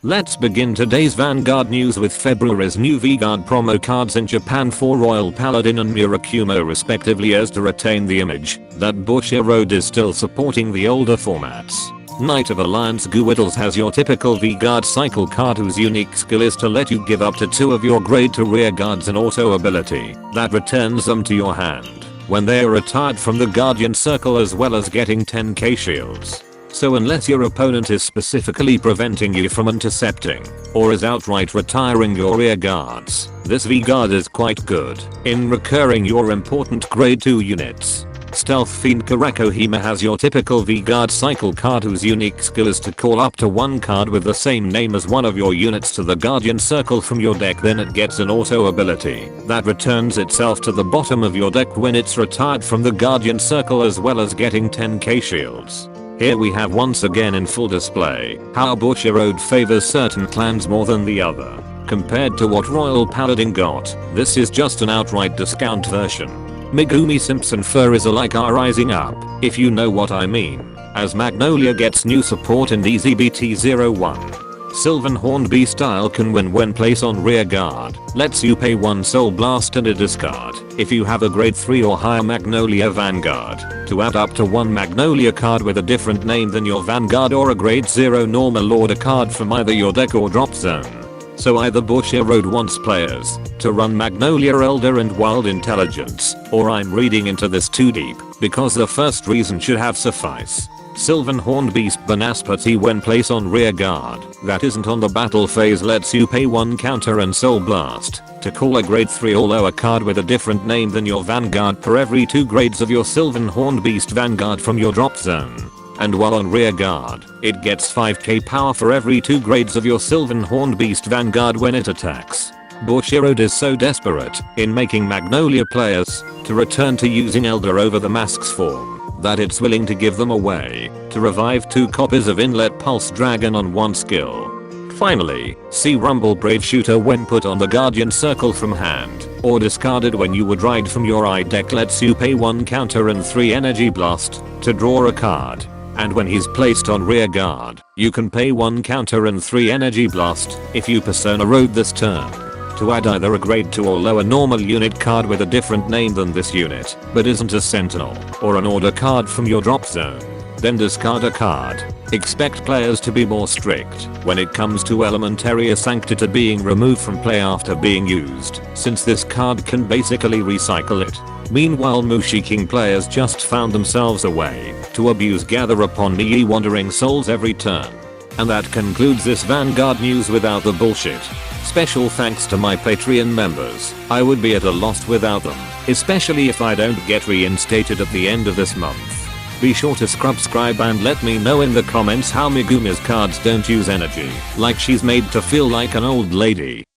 Let's begin today's Vanguard news with February's new Vanguard promo cards in Japan for Royal Paladin and Murakumo respectively, as to retain the image that Bushiroad is still supporting the older formats. Knight of Alliance Guiddles has your typical Vanguard cycle card whose unique skill is to let you give up to 2 of your grade to rear guards an auto ability that returns them to your hand when they are retired from the Guardian Circle, as well as getting 10k shields. So unless your opponent is specifically preventing you from intercepting or is outright retiring your rear guards, this Vanguard is quite good in recurring your important grade 2 units. Stealth Fiend Karakohima has your typical Vanguard cycle card whose unique skill is to call up to 1 card with the same name as one of your units to the Guardian Circle from your deck, then it gets an auto ability that returns itself to the bottom of your deck when it's retired from the Guardian Circle, as well as getting 10k shields. Here we have once again in full display how Bushiroad favors certain clans more than the other. Compared to what Royal Paladin got, this is just an outright discount version. Megumi Simpson furries alike are rising up, if you know what I mean, as Magnolia gets new support in DZBT01. Sylvan Horned Beast style can win when placed on rear guard, lets you pay 1 Soul Blast and a discard if you have a grade 3 or higher Magnolia Vanguard to add up to 1 Magnolia card with a different name than your Vanguard, or a grade 0 normal order card from either your deck or drop zone. So either Bushiroad wants players to run Magnolia Elder and Wild Intelligence, or I'm reading into this too deep, because the first reason should have suffice. Sylvan Horned Beast Banaspati when placed on rear guard that isn't on the battle phase lets you pay 1 counter and Soul Blast to call a grade 3 or lower card with a different name than your Vanguard per every 2 grades of your Sylvan Horned Beast Vanguard from your drop zone. And while on rear guard, it gets 5k power for every 2 grades of your Sylvan Horned Beast Vanguard when it attacks. Bushiroad is so desperate in making Magnolia players to return to using Elder over the Mask's form that it's willing to give them away to revive 2 copies of Inlet Pulse Dragon on 1 skill. Finally, see Rumble Brave Shooter when put on the Guardian Circle from hand or discarded when you would ride from your eye deck lets you pay 1 counter and 3 Energy Blast to draw a card. And when he's placed on rear guard, you can pay 1 counter and 3 Energy Blast if you Persona Road this turn to add either a grade 2 or lower normal unit card with a different name than this unit, but isn't a Sentinel or an order card from your drop zone. Then discard a card. Expect players to be more strict when it comes to Elementaria Sanctita being removed from play after being used, since this card can basically recycle it. Meanwhile, Mushiking players just found themselves a way to abuse Gather Upon Me Wandering Souls every turn. And that concludes this Vanguard news without the bullshit. Special thanks to my Patreon members. I would be at a loss without them, especially if I don't get reinstated at the end of this month. Be sure to subscribe and let me know in the comments how Megumi's cards don't use energy, like she's made to feel like an old lady.